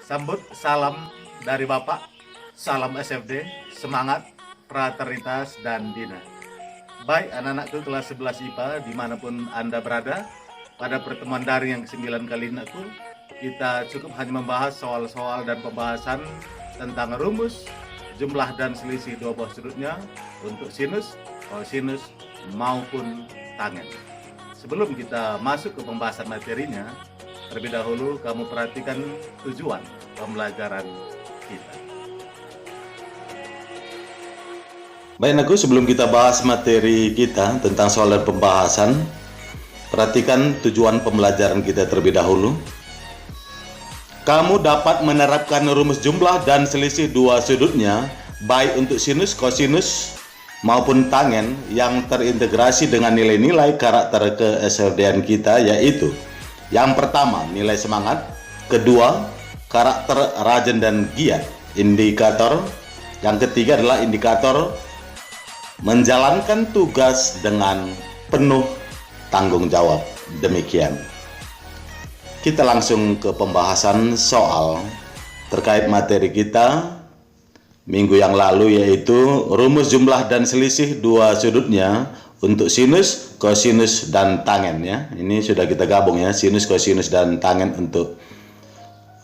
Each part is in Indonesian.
Sambut salam dari Bapak, salam SFD, semangat, fraternitas, dan bina. Baik anak-anakku kelas 11 IPA dimanapun Anda berada, pada pertemuan daring yang ke-9 kali ini kita cukup hanya membahas soal-soal dan pembahasan tentang rumus, jumlah dan selisih dua buah sudutnya untuk sinus, kosinus, maupun tangen. Sebelum kita masuk ke pembahasan materinya, terlebih dahulu kamu perhatikan tujuan pembelajaran kita. Baik Naku, sebelum kita bahas materi kita tentang soal dan pembahasan, perhatikan tujuan pembelajaran kita terlebih dahulu. Kamu dapat menerapkan rumus jumlah dan selisih dua sudutnya, baik untuk sinus, kosinus, maupun tangen yang terintegrasi dengan nilai-nilai karakter ke-SFD-an kita, yaitu yang pertama, nilai semangat. Kedua, karakter rajin dan giat, indikator. Yang ketiga adalah indikator menjalankan tugas dengan penuh tanggung jawab. Demikian. Kita langsung ke pembahasan soal terkait materi kita minggu yang lalu, yaitu rumus jumlah dan selisih dua sudutnya untuk sinus, kosinus, dan tangen ya. Ini sudah kita gabung ya, sinus, kosinus, dan tangen untuk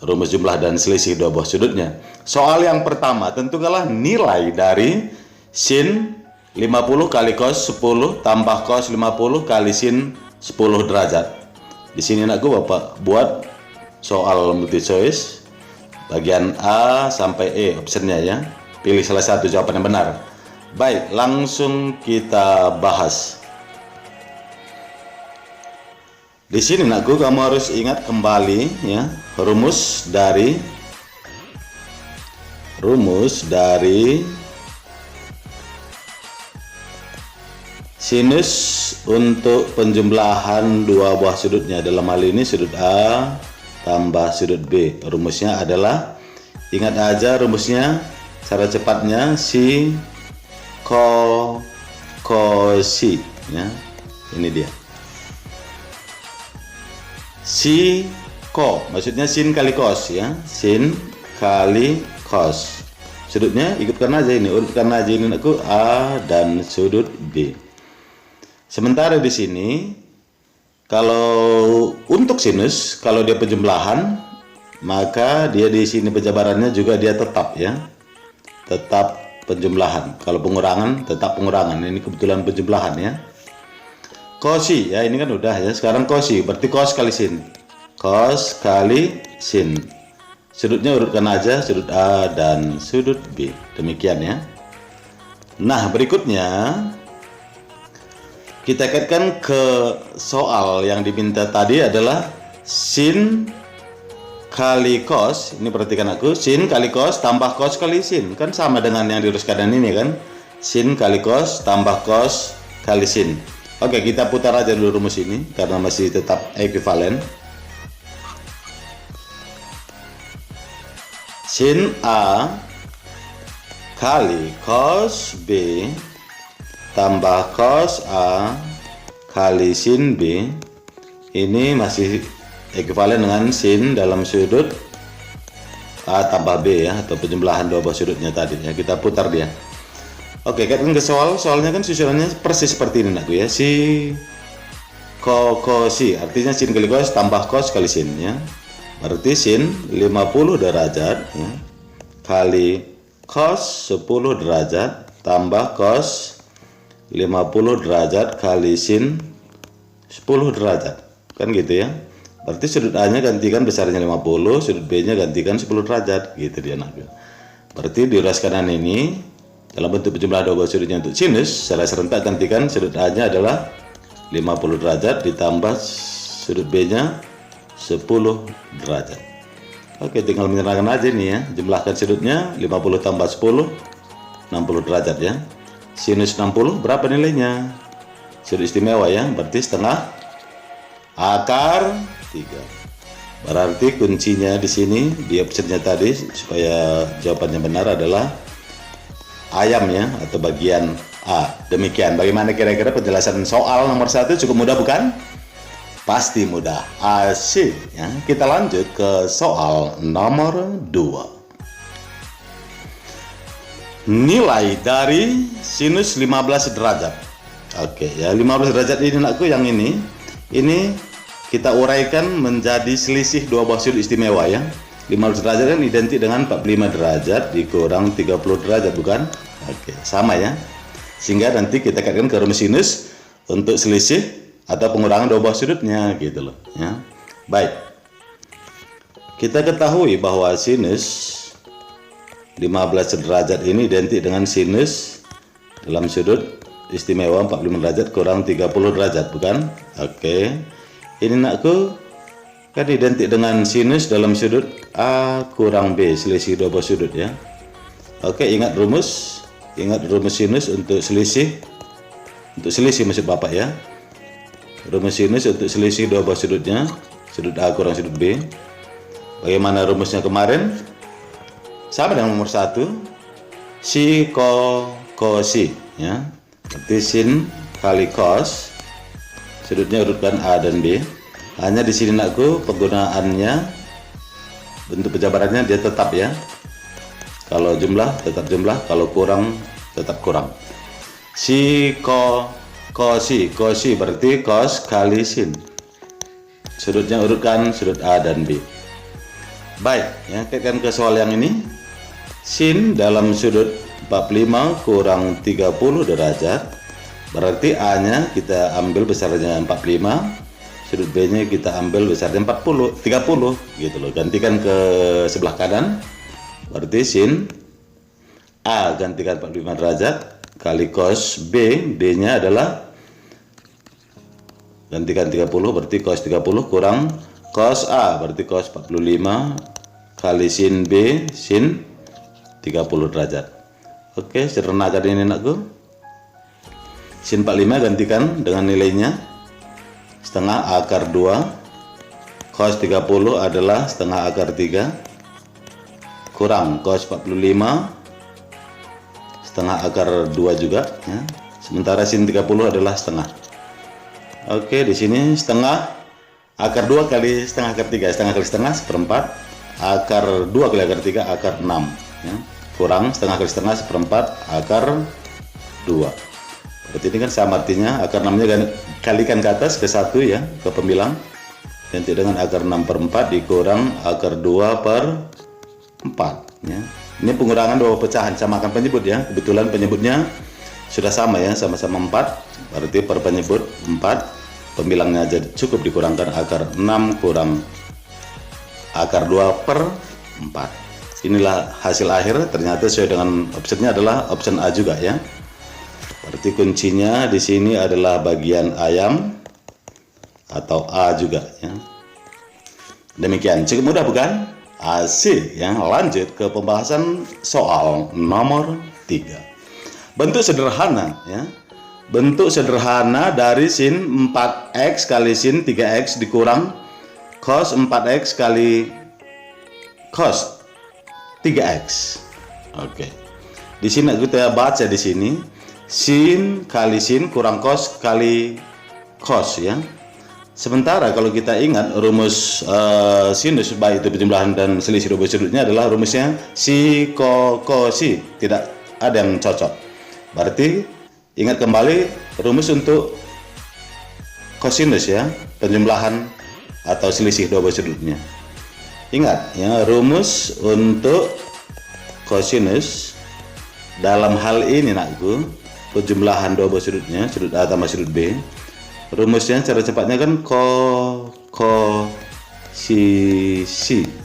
rumus jumlah dan selisih dua buah sudutnya. Soal yang pertama, tentukanlah nilai dari sin 50 kali cos 10 tambah cos 50 kali sin 10 derajat. Di sini anakku Bapak buat soal multi choice bagian A sampai E optionnya ya. Pilih salah satu jawaban yang benar. Baik, langsung kita bahas. Di sini anakku kamu harus ingat kembali ya, rumus dari sinus untuk penjumlahan dua buah sudutnya. Dalam hal ini sudut A tambah sudut B. Rumusnya adalah, ingat aja rumusnya, cara cepatnya si kosi ya. Ini dia. Si ko, maksudnya sin kali cos ya, sin kali cos. Sudutnya ikutkan aja ini, urutkan aja ini aku A dan sudut B. Sementara di sini kalau untuk sinus, kalau dia penjumlahan, maka dia di sini penjabarannya juga dia tetap ya, tetap penjumlahan. Kalau pengurangan, tetap pengurangan. Ini kebetulan penjumlahan ya. Kosi ya, ini kan udah ya. Sekarang kosi berarti cos kali sin. Cos kali sin. Sudutnya urutkan aja, sudut A dan sudut B. Demikian ya. Nah, berikutnya kita kaitkan ke soal yang diminta tadi adalah sin kali cos. Ini perhatikan aku, sin kali cos tambah cos kali sin. Kan sama dengan yang di rumus kanan ini kan. Sin kali cos tambah cos kali sin. Oke, kita putar aja dulu rumus ini karena masih tetap ekuivalen. Sin A kali cos B tambah cos A kali sin B, ini masih ekuivalen dengan sin dalam sudut A tambah B ya, atau penjumlahan dua buah sudutnya tadi ya. Kita putar dia. Oke, kaitkan ke soalnya kan susunannya persis seperti ini anakku ya. Si kosi artinya sin kali cos tambah cos kali sin ya. Berarti sin 50 derajat ya, kali cos 10 derajat tambah cos 50 derajat kali sin 10 derajat. Kan gitu ya. Berarti sudut A-nya gantikan besarnya 50, sudut B-nya gantikan 10 derajat. Gitu dia anakku. Berarti di ruas kanan ini dalam bentuk penjumlahan dua buah sudutnya untuk sinus, secara serentak gantikan sudut A-nya adalah 50 derajat ditambah sudut B-nya 10 derajat. Oke, tinggal menyerahkan aja nih ya. Jumlahkan sudutnya 50 tambah 10, 60 derajat ya. Sinus 60 berapa nilainya? Sudut istimewa ya, berarti setengah akar 3. Berarti kuncinya di sini di optionnya tadi supaya jawabannya benar adalah ayam ya, atau bagian A. Demikian. Bagaimana kira-kira penjelasan soal nomor 1? Cukup mudah bukan? Pasti mudah. Asik ya. Kita lanjut ke soal nomor 2. Nilai dari sinus 15 derajat. Oke ya, 15 derajat ini anakku yang ini kita uraikan menjadi selisih dua buah sudut istimewa ya. 15 derajat kan identik dengan 45 derajat dikurang 30 derajat, bukan? Oke, sama ya. Sehingga nanti kita kaitkan ke rumus sinus untuk selisih atau pengurangan dua buah sudutnya gitu loh ya. Baik, kita ketahui bahwa sinus 15 derajat ini identik dengan sinus dalam sudut istimewa 45 derajat kurang 30 derajat, bukan? Oke, ini nakku kan identik dengan sinus dalam sudut A kurang B, selisih dua buah sudut ya. Oke, ingat rumus sinus untuk selisih maksud Bapak ya. Rumus sinus untuk selisih dua buah sudutnya, sudut A kurang sudut B. Bagaimana rumusnya kemarin? Sama dengan nomor 1, si kosi ya. Berarti sin kali cos, sudutnya urutkan A dan B. Hanya di sini nakku penggunaannya, bentuk penjabarannya dia tetap ya. Kalau jumlah tetap jumlah, kalau kurang tetap kurang. Si kosi berarti cos kali sin, sudutnya urutkan sudut A dan B. Baik ya, kaitkan ke soal yang ini. Sin dalam sudut 45 kurang 30 derajat, berarti A nya kita ambil besarnya 45, sudut B nya kita ambil besarnya 30 gitu loh. Gantikan ke sebelah kanan, berarti sin A gantikan 45 derajat kali cos B, B nya adalah gantikan 30, berarti cos 30 kurang cos A, berarti cos 45 kali sin B, sin 30 derajat. Oke, sederhanakan ini nakku. Sin 45 gantikan dengan nilainya setengah akar 2, cos 30 adalah setengah akar 3, kurang cos 45 setengah akar 2 juga ya. Sementara sin 30 adalah setengah. Oke, di sini setengah akar 2 kali setengah akar 3, setengah kali setengah seperempat, akar 2 kali akar 3 akar 6 ya. Kurang setengah kali setengah seperempat akar 2. Berarti ini kan sama, artinya akar 6 nya kalikan ke atas ke 1 ya, ke pembilang, nanti dengan akar 6 per 4 dikurang akar 2 per 4 ya. Ini pengurangan dua pecahan, samakan penyebut ya. Kebetulan penyebutnya sudah sama ya, sama-sama 4, berarti per penyebut 4, pembilangnya aja cukup dikurangkan akar 6 kurang akar 2 per 4. Inilah hasil akhir, ternyata sesuai dengan optionnya adalah option A juga ya. Berarti kuncinya di sini adalah bagian ayam atau A juga ya. Demikian, cukup mudah bukan? Asik ya. Lanjut ke pembahasan soal nomor 3. Bentuk sederhana ya. Bentuk sederhana dari sin 4x kali sin 3x dikurang cos 4x kali cos 3x. Oke. Di sini kita baca di sini sin kali sin kurang cos kali cos ya. Sementara kalau kita ingat rumus sinus baik itu penjumlahan dan selisih dua buah sudutnya adalah rumusnya si kosi, tidak ada yang cocok. Berarti ingat kembali rumus untuk kosinus ya, penjumlahan atau selisih dua buah sudutnya. Ingat ya, rumus untuk kosinus dalam hal ini nakku, penjumlahan dua buah sudutnya, sudut A tambah sudut B. Rumusnya cara cepatnya kan kosisi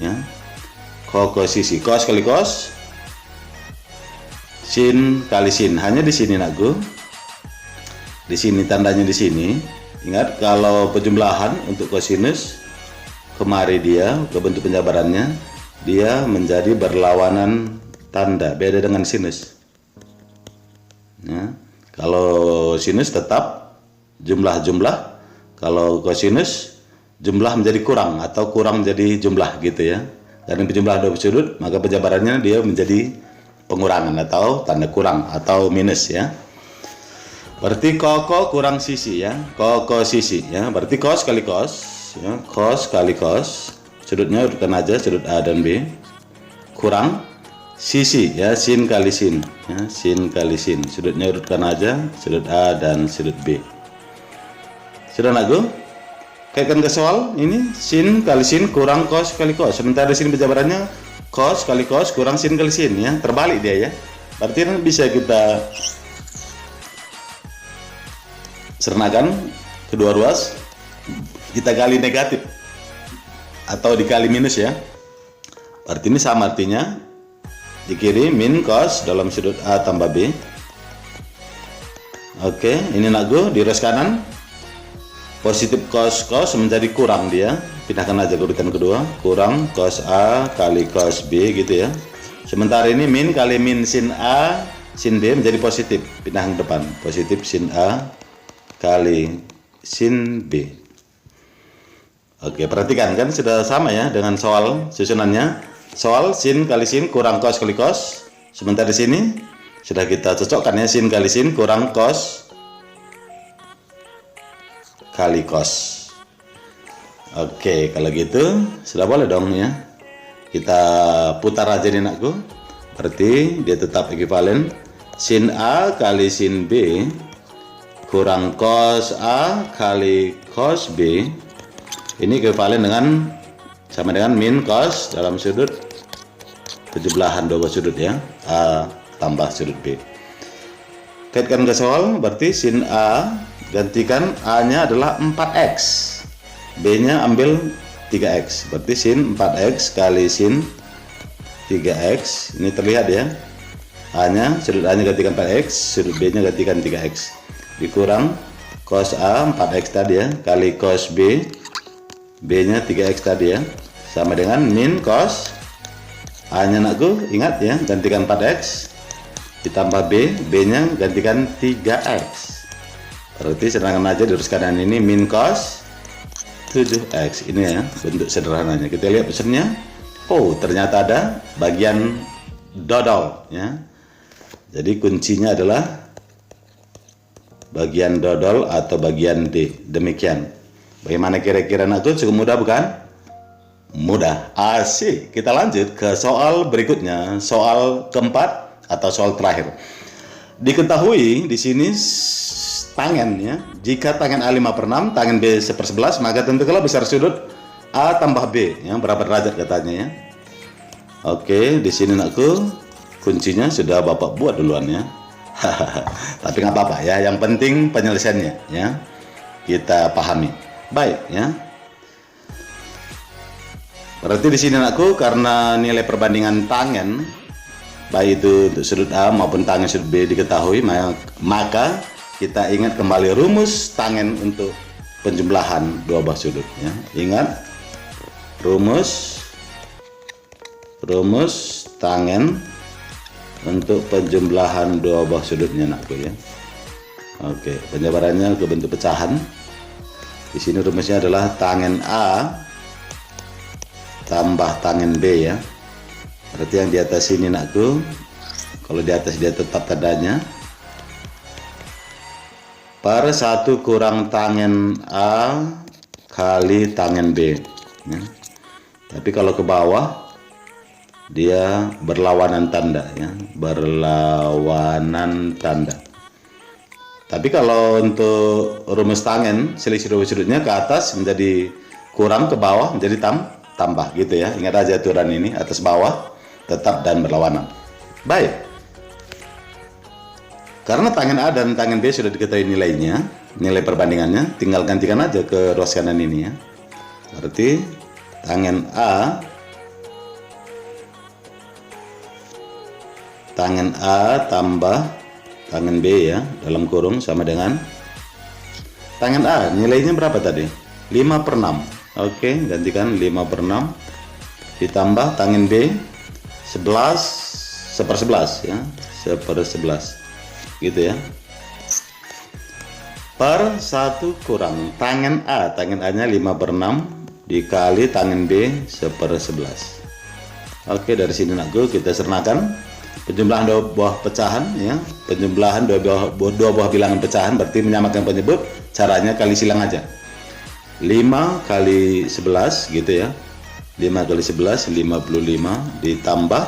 ya. Kosisi, cos kali cos, sin kali sin. Hanya di sini nakku. Di sini tandanya di sini. Ingat kalau penjumlahan untuk kosinus kemari dia ke bentuk penjabarannya dia menjadi berlawanan tanda, beda dengan sinus ya. Kalau sinus tetap jumlah-jumlah, kalau kosinus jumlah menjadi kurang atau kurang menjadi jumlah gitu ya. Karena penjumlahan dua sudut maka penjabarannya dia menjadi pengurangan atau tanda kurang atau minus ya. Berarti koko kurang sisi ya, koko sisi ya. Berarti cos kali cos ya, cos kali cos. Sudutnya urutkan aja sudut A dan B. Kurang sisi ya, sin kali sin ya, sin kali sin. Sudutnya urutkan aja sudut A dan sudut B. Sudah nakku? Kaitkan ke soal ini, sin kali sin kurang cos kali cos. Sementara di sini penjabarannya cos kali cos kurang sin kali sin ya, terbalik dia ya. Berarti bisa kita sernakan kedua ruas, kita kali negatif atau dikali minus ya. Berarti ini sama artinya, di kiri min cos dalam sudut A tambah B. Oke, ini nakku di ruas kanan positif cos cos menjadi kurang dia, pindahkan aja ke urutan kedua, kurang cos A kali cos B gitu ya. Sementara ini min kali min sin A sin B menjadi positif, pindahan ke depan, positif sin A kali sin B. Oke, perhatikan kan sudah sama ya dengan soal susunannya. Soal sin kali sin kurang cos kali cos. Sementara di sini sudah kita cocokkan ya, sin kali sin kurang cos kali cos. Oke, kalau gitu sudah boleh dong ya. Kita putar aja nih nakku. Berarti dia tetap ekuivalen sin A kali sin B kurang cos A kali cos B. Ini ekuivalen dengan sama dengan min cos dalam sudut penjumlahan dua buah sudut ya, A tambah sudut B. Kaitkan ke soal, berarti sin A gantikan A-nya adalah 4x, B-nya ambil 3x, berarti sin 4x kali sin 3x. Ini terlihat ya, A-nya, sudut A-nya gantikan 4x, sudut B-nya gantikan 3x, dikurang cos A 4x tadi ya, kali cos B, B-nya 3x tadi ya, sama dengan min cos A-nya nakku, ingat ya, gantikan 4x ditambah B, B-nya gantikan 3x. Berarti sedangkan aja di ruas kanan ini min cos 7x. Ini ya bentuk sederhananya. Kita lihat pesannya. Oh, ternyata ada bagian dodol ya. Jadi kuncinya adalah bagian dodol atau bagian D. Demikian. Bagaimana kira-kira nakku? Cukup mudah bukan? Mudah. Asik. Kita lanjut ke soal berikutnya, soal keempat atau soal terakhir. Diketahui di sini tangen ya. Jika tangen A 5/6, tangen B 1/11, maka tentukanlah besar sudut A tambah B ya, berapa derajat katanya ya. Oke, di sini nakku kuncinya sudah Bapak buat duluan ya. Tapi nggak apa-apa ya, yang penting penyelesaiannya ya. Kita pahami. Baik ya. Berarti di sini nakku karena nilai perbandingan tangen baik itu untuk sudut A maupun tangen sudut B diketahui, maka kita ingat kembali rumus tangen untuk penjumlahan dua buah sudut ya. Ingat rumus tangen untuk penjumlahan dua buah sudutnya nakku ya. Oke, penjabarannya ke bentuk pecahan. Di sini rumusnya adalah tangen A tambah tangen B ya. Berarti yang di atas ini nakku, kalau di atas dia tetap tandanya per 1 kurang tangen A kali tangen B ya. Tapi kalau ke bawah dia berlawanan tanda ya, berlawanan tanda. Tapi kalau untuk rumus tangen, selisih dua sudutnya ke atas menjadi kurang, ke bawah menjadi tambah gitu ya. Ingat aja aturan ini, atas bawah tetap dan berlawanan. Baik. Karena tangen A dan tangen B sudah diketahui nilainya, nilai perbandingannya, tinggal gantikan aja ke ruas kanan ini ya. Berarti tangen A tambah tangen B ya, dalam kurung sama dengan tangen A, nilainya berapa tadi? 5/6. Oke, gantikan 5/6 ditambah tangen B 1/11 ya, 1/11 gitu ya, per 1 kurang tangen A, tangen A nya 5/6 dikali tangen B 1/11. Oke, dari sini nakku kita sernakan Penjumlahan dua buah pecahan ya, penjumlahan dua buah bilangan pecahan berarti menyamakan penyebut. Caranya kali silang aja. 5 kali 11 gitu ya. 5 kali 11 55 ditambah,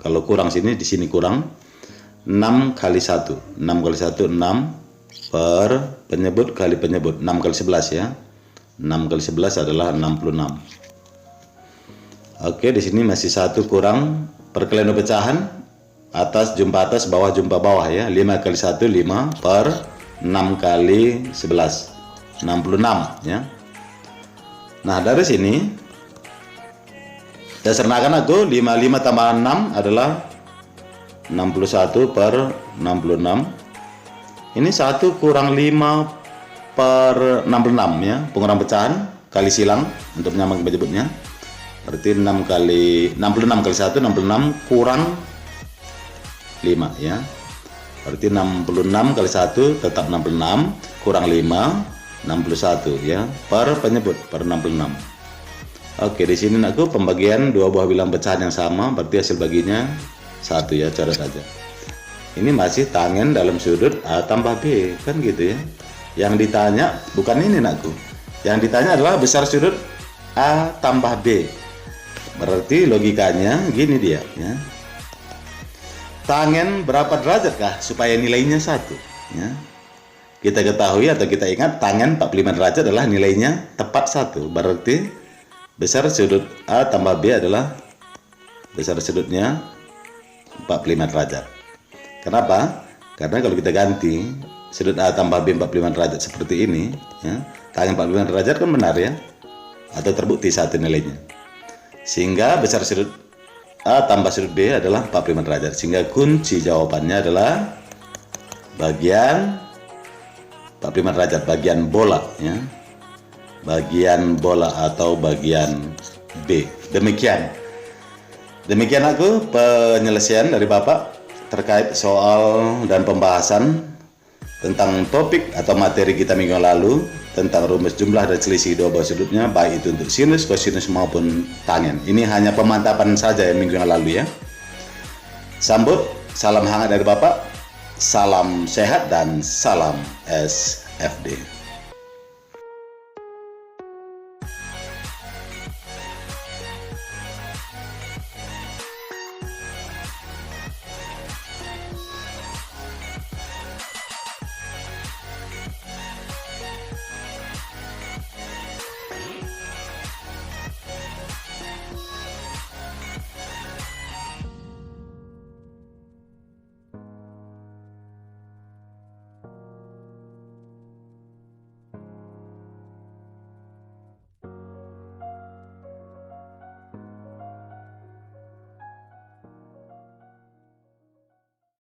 kalau kurang sini, di sini kurang, 6 kali 1. 6 kali 1 6 per penyebut kali penyebut, 6 kali 11 ya. 6 kali 11 adalah 66. Oke, di sini masih 1 kurang. Perkalian dua pecahan, atas jumpa atas, bawah jumpa bawah ya. 5 kali 1 5 per 6 kali 11 66 ya. Nah, dari sini saya sernakan aku 55 tambah 6 adalah 61 per 66. Ini 1 kurang 5 per 66 ya. Pengurangan pecahan kali silang untuk menyamakan penyebutnya. Berarti 66 kali 1 66 kurang 5 ya. Berarti 66 kali 1 tetap 66 kurang 5 61 ya, per penyebut per 66. Oke, di sini aku pembagian dua buah bilangan pecahan yang sama, berarti hasil baginya 1 ya, coret saja. Ini masih tangen dalam sudut A tambah B kan gitu ya. Yang ditanya bukan ini nakku. Yang ditanya adalah besar sudut A tambah B. Berarti logikanya gini dia ya. Tangen berapa derajat kah supaya nilainya 1 ya. Kita ketahui atau kita ingat tangen 45 derajat adalah nilainya tepat 1. Berarti besar sudut A tambah B adalah besar sudutnya 45 derajat. Kenapa? Karena kalau kita ganti sudut A tambah B 45 derajat seperti ini ya, tangen 45 derajat kan benar ya, atau terbukti 1 nilainya. Sehingga besar sudut A tambah sudut B adalah 45 derajat. Sehingga kunci jawabannya adalah bagian 45 derajat, bagian bola ya. Bagian bola atau bagian B. Demikian aku penyelesaian dari Bapak terkait soal dan pembahasan tentang topik atau materi kita minggu lalu tentang rumus jumlah dan selisih dua buah sudutnya, baik itu untuk sinus, kosinus maupun tangen. Ini hanya pemantapan saja ya minggu yang lalu ya. Sambut, salam hangat dari Bapak, salam sehat dan salam SFD.